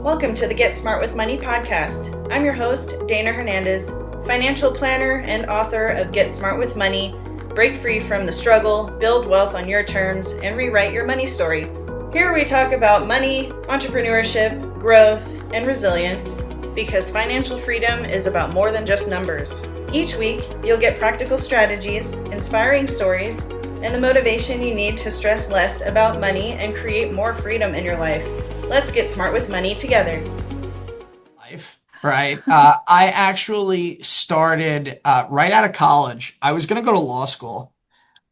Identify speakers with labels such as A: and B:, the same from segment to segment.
A: Welcome to the Get Smart with Money podcast. I'm your host, Dana Hernandez, financial planner and author of Get Smart with Money, Break Free from the Struggle, Build Wealth on Your Terms, and Rewrite Your Money Story. Here we talk about money, entrepreneurship, growth, and resilience, because financial freedom is about more than just numbers. Each week, you'll get practical strategies, inspiring stories, and the motivation you need to stress less about money and create more freedom in your life. Let's get smart with money together.
B: Right. I actually started right out of college. I was going to go to law school.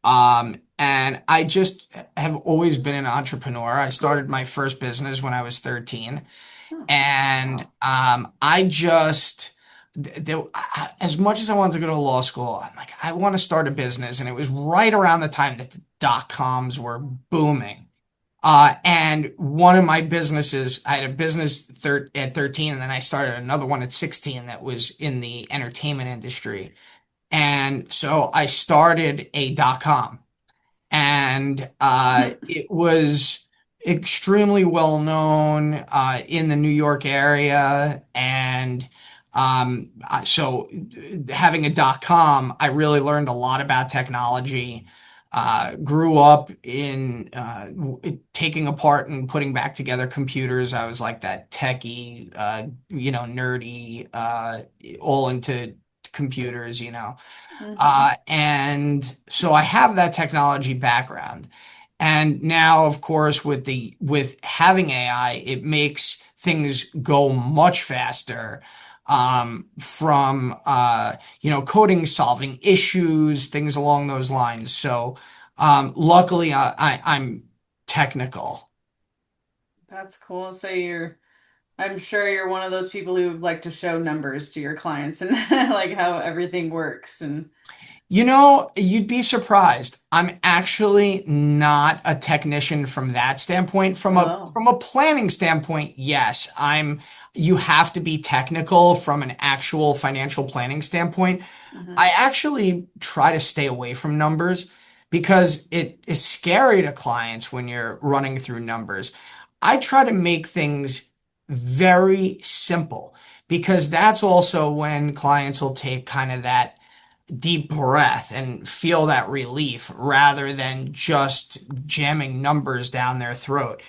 B: And I just have always been an entrepreneur. I started my first business when I was 13. And I just, as much as I wanted to go to law school, I'm like, I want to start a business. And it was right around the time that the dot-coms were booming. And one of my businesses, I had a business at 13, and then I started another one at 16 that was in the entertainment industry. And so I started a .com, and it was extremely well known in the New York area. And so having a .com, I really learned a lot about technology. Grew up in taking apart and putting back together computers. I was like that techie, nerdy, all into computers. And so I have that technology background. And now, of course, with having AI, it makes things go much faster, from coding, solving issues, things along those lines. So luckily, I'm technical.
A: That's cool. I'm sure you're one of those people who like to show numbers to your clients and like how everything works. And
B: You'd be surprised. I'm actually not a technician from that standpoint. From a
A: oh,
B: from a planning standpoint, yes, you have to be technical from an actual financial planning standpoint.
A: mhm.
B: I actually try to stay away from numbers because it is scary to clients when you're running through numbers. I try to make things very simple because that's also when clients will take kind of that deep breath and feel that relief rather than just jamming numbers down their throat.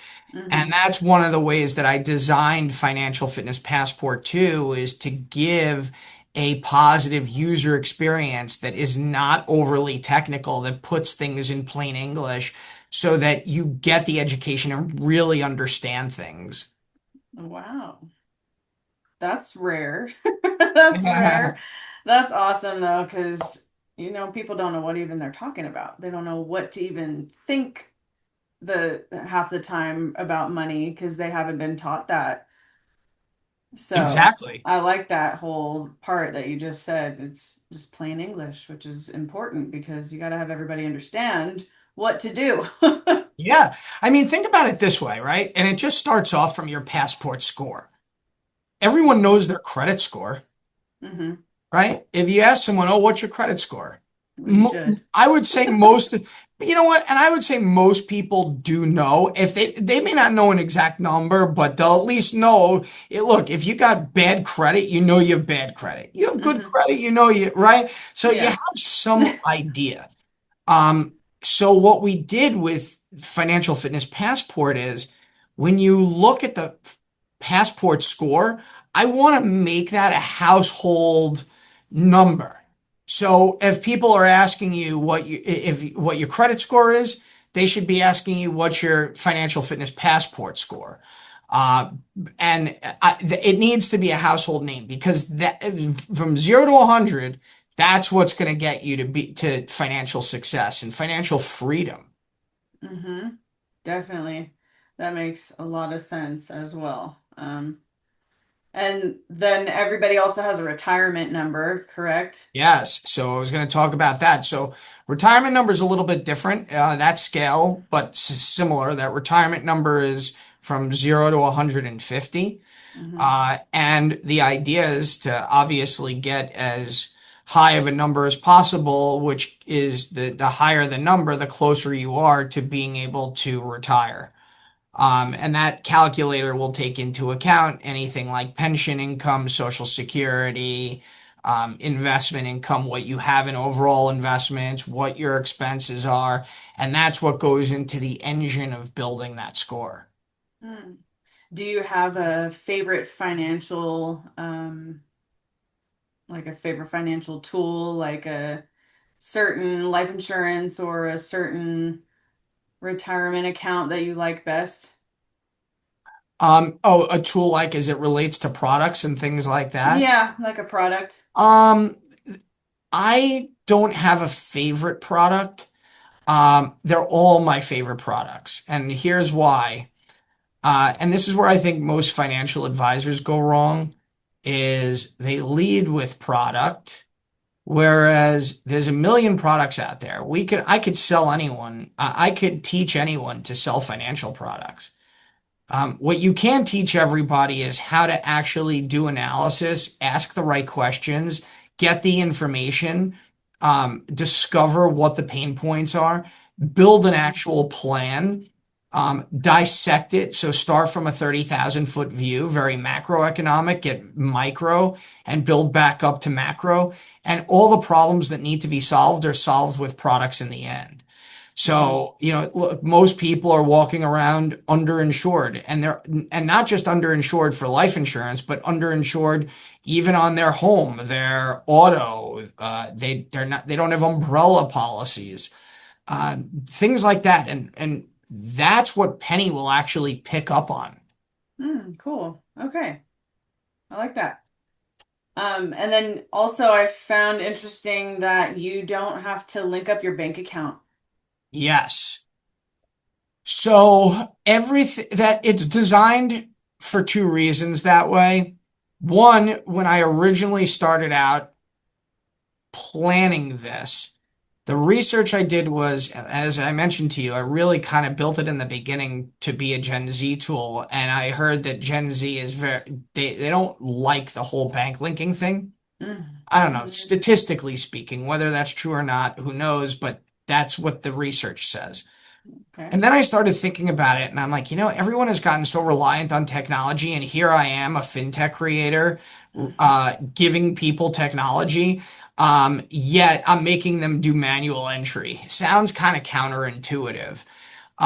B: And
A: Mhm.
B: that's one of the ways that I designed Financial Fitness Passport 2 is to give a positive user experience that is not overly technical, that puts things in plain English so that you get the education and really understand things.
A: Wow. That's rare. That's rare. That's awesome though, because people don't know what even they're talking about. They don't know what to even think the half the time about money because they haven't been taught that. So
B: Exactly.
A: I like that whole part that you just said. It's just plain English, which is important because you got to have everybody understand what to do.
B: Yeah. I mean, think about it this way, right? And it just starts off from your passport score. Everyone knows their credit score,
A: hmm
B: right? If you ask someone, "Oh, what's your credit score?"
A: Well, you
B: Mo
A: should.
B: I would say most, but you know what? And I would say most people do know. If they may not know an exact number, but they'll at least know it. Look, if you got bad credit, you know you have bad credit. You have good
A: hmm
B: credit, you know you, right? So you
A: Yeah.
B: have some idea. Um, so what we did with Financial Fitness Passport is when you look at the passport score, I want to make that a household number. So if people are asking you what your credit score is, they should be asking you what's your financial fitness passport score. Uh, and it needs to be a household name because that from 0 to 100, that's what's going to get you to financial success and financial freedom.
A: hmm Definitely. That makes a lot of sense as well. And then everybody also has a retirement number, correct?
B: Yes, so I was going to talk about that. So retirement number is a little bit different. That scale, but similar. That retirement number is from 0 to 150.
A: hmm
B: And the idea is to obviously get as high of a number as possible, which is the higher the number, the closer you are to being able to retire. And that calculator will take into account anything like pension income, social security, investment income, what you have in overall investments, what your expenses are. And that's what goes into the engine of building that score.
A: Hmm. Do you have a favorite financial, like a favorite financial tool, like a certain life insurance or a certain retirement account that you like best?
B: Oh, a tool like as it relates to products and things like that.
A: Yeah, like a product.
B: Um, I don't have a favorite product. They're all my favorite products, and here's why. And this is where I think most financial advisors go wrong, is they lead with product, whereas there's a million products out there. I could sell anyone, I could teach anyone to sell financial products. What you can teach everybody is how to actually do analysis, ask the right questions, get the information, discover what the pain points are, build an
A: Mhm.
B: actual plan, dissect it. So start from a 30,000 foot view, very macroeconomic, get micro, and build back up to macro. And all the problems that need to be solved are solved with products in the end.
A: Mhm.
B: So, look, most people are walking around underinsured and not just underinsured for life insurance, but underinsured even on their home, their auto. They don't have umbrella policies, things like that. And that's what Penny will actually pick up on.
A: Cool. Okay. I like that. And then also I found interesting that you don't have to link up your bank account.
B: Yes. So everything that it's designed for two reasons that way. One, when I originally started out planning this, the research I did was, as I mentioned to you, I really kind of built it in the beginning to be a Gen Z tool. And I heard that Gen Z is they don't like the whole bank linking thing. I don't know,
A: Mm-hmm.
B: statistically speaking, whether that's true or not, who knows, but that's what the research says.
A: Okay.
B: And then I started thinking about it, and I'm like, everyone has gotten so reliant on technology, and here I am, a fintech creator, giving people technology, yet I'm making them do manual entry. Sounds kind of counterintuitive,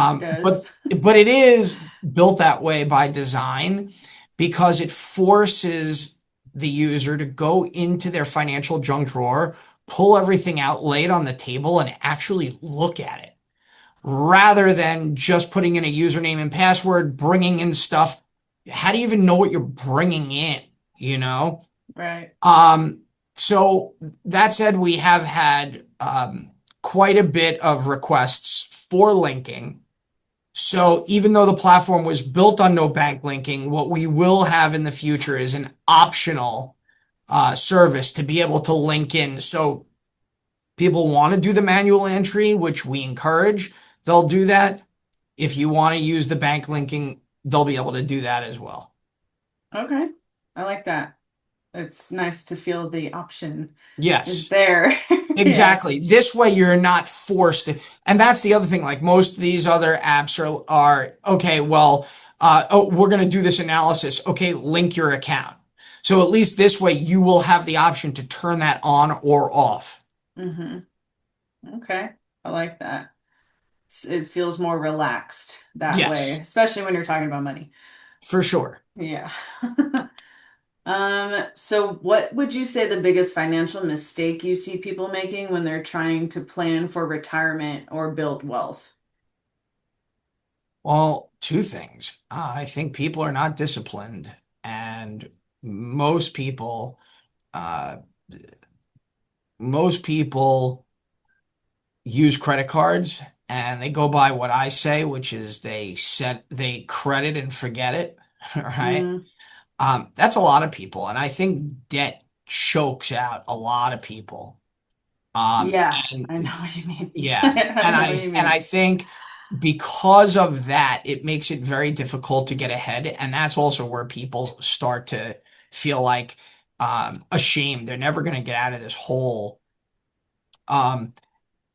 A: It
B: but
A: does.
B: it is built that way by design because it forces the user to go into their financial junk drawer, pull everything out, lay it on the table, and actually look at it rather than just putting in a username and password, bringing in stuff. How do you even know what you're bringing in? You know?
A: Right.
B: Um, so that said, we have had quite a bit of requests for linking. So even though the platform was built on no bank linking, what we will have in the future is an optional service to be able to link in. So people want to do the manual entry, which we encourage, they'll do that. If you want to use the bank linking, they'll be able to do that as well.
A: Okay. I like that. It's nice to feel the option is
B: Yes,
A: there. Yeah.
B: exactly. This way you're not forced to, and that's the other thing. Like most of these other apps are okay, well, oh, we're going to do this analysis. Okay, link your account. So at least this way you will have the option to turn that on or off.
A: hmm Okay. I like that. It feels more relaxed that way,
B: Yes,
A: especially when you're talking about money.
B: for sure.
A: Yeah. So what would you say the biggest financial mistake you see people making when they're trying to plan for retirement or build wealth?
B: Well, two things. I think people are not disciplined, and most people, uh, most people use credit cards and they go by what I say, which is they credit and forget it, right?
A: Mm,
B: That's a lot of people, and I think debt chokes out a lot of people.
A: yeah, I know
B: And
A: what you mean.
B: yeah,
A: I know what you
B: and I
A: mean.
B: think because of that, it makes it very difficult to get ahead, and that's also where people start to feel like ashamed. They're never going to get out of this hole. Um,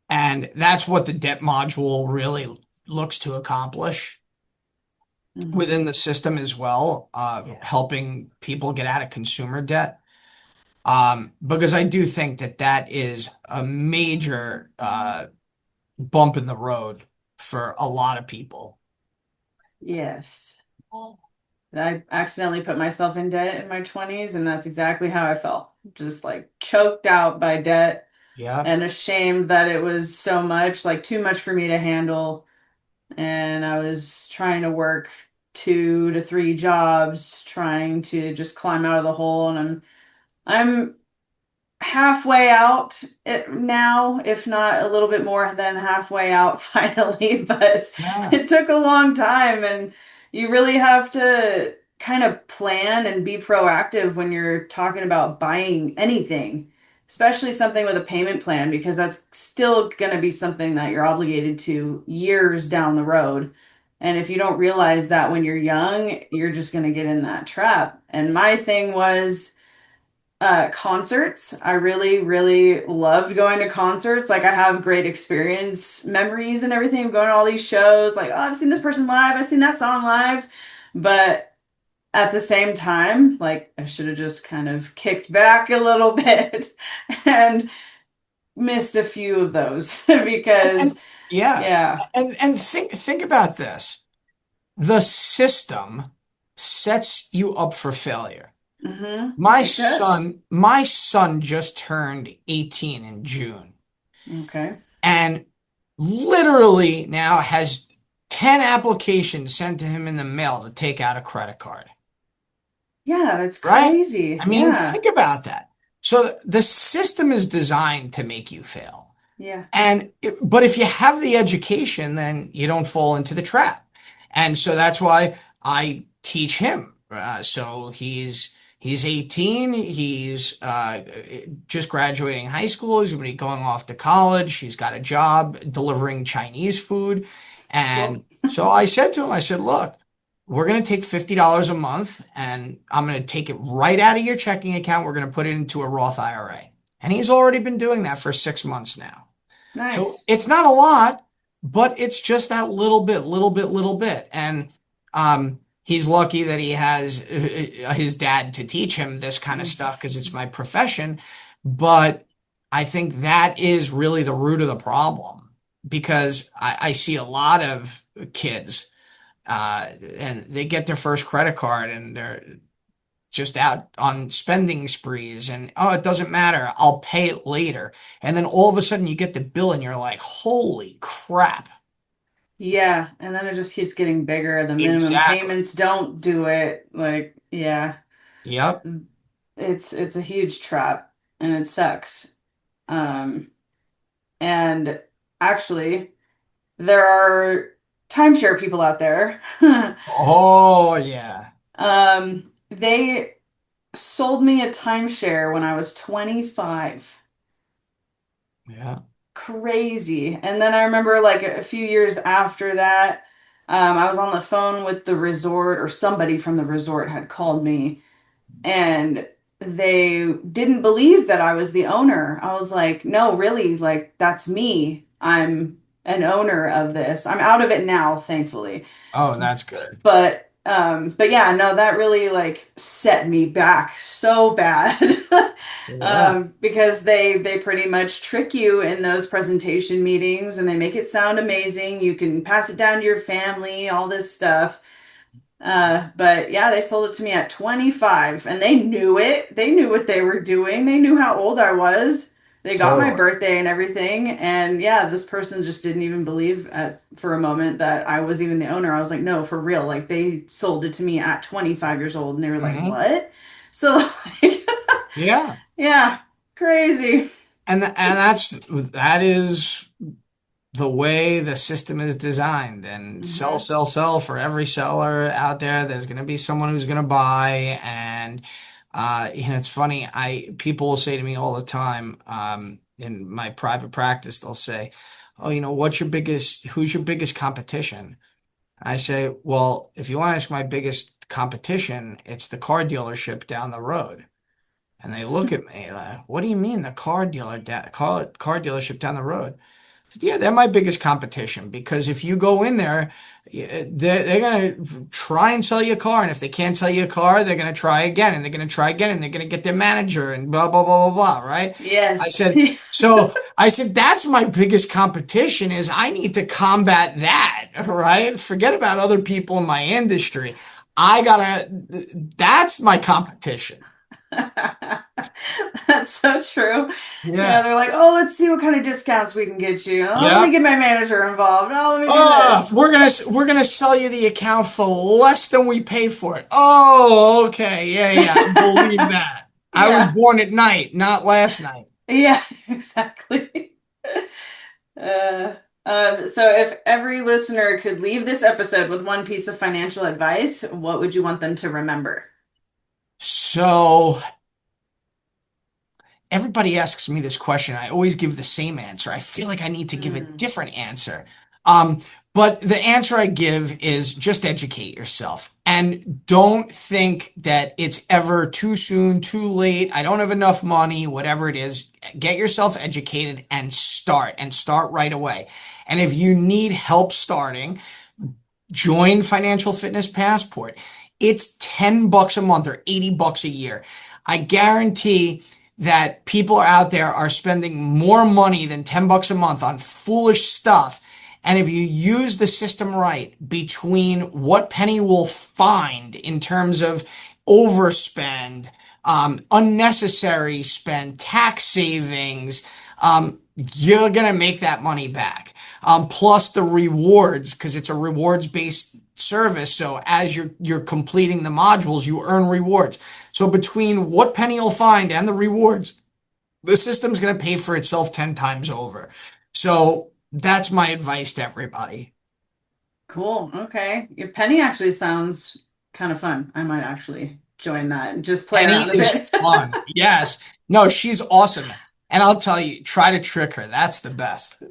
B: and that's what the debt module really looks to accomplish. within
A: Hmm.
B: the system as well, helping people get out of consumer debt. Because I do think that that is a major bump in the road for a lot of people.
A: Yes. I accidentally put myself in debt in my 20s, and that's exactly how I felt. Just like choked out by debt
B: Yeah.
A: and ashamed that it was so much, like too much for me to handle. And I was trying to work 2 to 3 jobs, trying to just climb out of the hole. And I'm halfway out now, if not a little bit more than halfway out finally, but
B: Yeah.
A: it took a long time and you really have to kind of plan and be proactive when you're talking about buying anything, especially something with a payment plan, because that's still going to be something that you're obligated to years down the road. And if you don't realize that when you're young, you're just going to get in that trap. And my thing was concerts. I really, really loved going to concerts. Like I have great experience memories and everything of going to all these shows. Like, oh, I've seen this person live, I've seen that song live. But at the same time, like I should have just kind of kicked back a little bit and missed a few of those
B: And
A: because
B: yeah.
A: yeah.
B: And think about this. The system sets you up for failure.
A: Mm-hmm.
B: My
A: It does.
B: son, my son just turned 18 in June
A: Okay.
B: and literally now has 10 applications sent to him in the mail to take out a credit card,
A: Yeah, that's
B: right?
A: crazy.
B: I mean,
A: Yeah.
B: think about that. So the system is designed to make you fail.
A: Yeah.
B: But if you have the education, then you don't fall into the trap. And so that's why I teach him. So he's 18. He's just graduating high school. He's going to be going off to college. He's got a job delivering Chinese food.
A: Cool.
B: And so I said to him, I said, look, we're going to take $50 a month and I'm going to take it right out of your checking account. We're going to put it into a Roth IRA. And he's already been doing that for 6 months now. So
A: Nice.
B: it's not a lot, but it's just that little bit, little bit, little bit. And he's lucky that he has his dad to teach him this kind of
A: Mhm.
B: stuff because it's my profession. But I think that is really the root of the problem because I see a lot of kids and they get their first credit card and they're just out on spending sprees and oh, it doesn't matter. I'll pay it later. And then all of a sudden you get the bill and you're like, holy crap.
A: Yeah, and then it just keeps getting bigger. The minimum
B: Exactly.
A: payments don't do it. Like, yeah,
B: Yep.
A: it's a huge trap and it sucks. Um, and actually, there are timeshare people out there.
B: Oh, yeah.
A: They sold me a timeshare when I was 25.
B: Yeah.
A: Crazy. And then I remember like a few years after that, I was on the phone with the resort, or somebody from the resort had called me, and they didn't believe that I was the owner. I was like, no, really, like that's me. I'm an owner of this. I'm out of it now, thankfully.
B: Oh, that's good.
A: But yeah, no, that really like set me back so bad.
B: Yeah.
A: Because they pretty much trick you in those presentation meetings and they make it sound amazing. You can pass it down to your family, all this stuff. But yeah, they sold it to me at 25 and they knew it. They knew what they were doing. They knew how old I was. They got my
B: Totally.
A: birthday and everything. And yeah, this person just didn't even believe for a moment that I was even the owner. I was like, no, for real. Like they sold it to me at 25 years old and they were like,
B: Hmm.
A: what? So like,
B: Yeah.
A: yeah, crazy.
B: And that is the way the system is designed. And sell,
A: Hmm.
B: sell, sell for every seller out there. There's going to be someone who's going to buy. And it's funny. I people will say to me all the time in my private practice, they'll say, "Oh, who's your biggest competition?" I say, "Well, if you want to ask my biggest competition, it's the car dealership down the road." And they look at me like, "What do you mean the car dealership down the road?" Yeah, they're my biggest competition because if you go in there, they're going to try and sell you a car. And if they can't sell you a car, they're going to try again and they're going to try again and they're going to get their manager and blah, blah, blah, blah, blah. Right. I
A: Yes.
B: said, so I said, that's my biggest competition is I need to combat that. Right. Forget about other people in my industry. That's my competition.
A: That's so true. Yeah,
B: Yeah.
A: they're like, oh, let's see what kind of discounts we can get you. Oh, let me
B: Yeah.
A: get my manager involved. Oh, let me do
B: Oh,
A: this.
B: we're gonna sell you the account for less than we pay for it. Oh, okay. Yeah, yeah. I believe that. I was
A: Yeah,
B: born at night, not last night.
A: yeah, exactly. Uh, so if every listener could leave this episode with one piece of financial advice, what would you want them to remember?
B: So everybody asks me this question. I always give the same answer. I feel like I need to give a
A: Mm,
B: different answer. Um, but the answer I give is just educate yourself and don't think that it's ever too soon, too late. I don't have enough money, whatever it is. Get yourself educated and start right away. And if you need help starting, join Financial Fitness Passport. It's $10 a month or $80 a year. I guarantee that people out there are spending more money than $10 a month on foolish stuff. And if you use the system right between what Penny will find in terms of overspend, unnecessary spend, tax savings, you're going to make that money back. Plus the rewards, because it's a rewards based service. So as you're completing the modules, you earn rewards. So between what Penny will find and the rewards, the system's going to pay for itself 10 times over. So that's my advice to everybody.
A: cool. Okay. Your Penny actually sounds kind of fun. I might actually join that and just play
B: Penny
A: around a
B: is
A: bit.
B: fun. Yes. No, she's awesome. And I'll tell you, try to trick her. That's the best.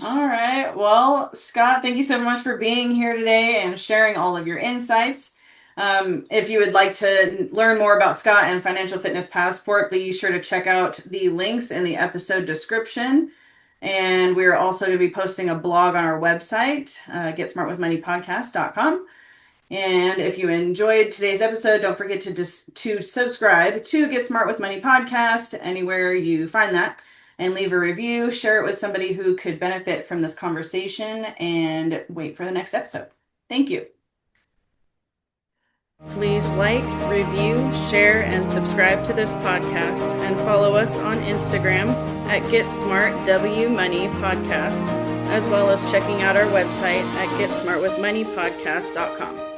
A: All right. Well, Scott, thank you so much for being here today and sharing all of your insights. If you would like to learn more about Scott and Financial Fitness Passport, be sure to check out the links in the episode description. And we're also going to be posting a blog on our website, getsmartwithmoneypodcast.com. And if you enjoyed today's episode, don't forget to subscribe to Get Smart with Money podcast anywhere you find that, and leave a review. Share it with somebody who could benefit from this conversation, and wait for the next episode. Thank you. Please like, review, share, and subscribe to this podcast, and follow us on Instagram at GetSmartWMoneyPodcast, as well as checking out our website at GetSmartWithMoneyPodcast.com.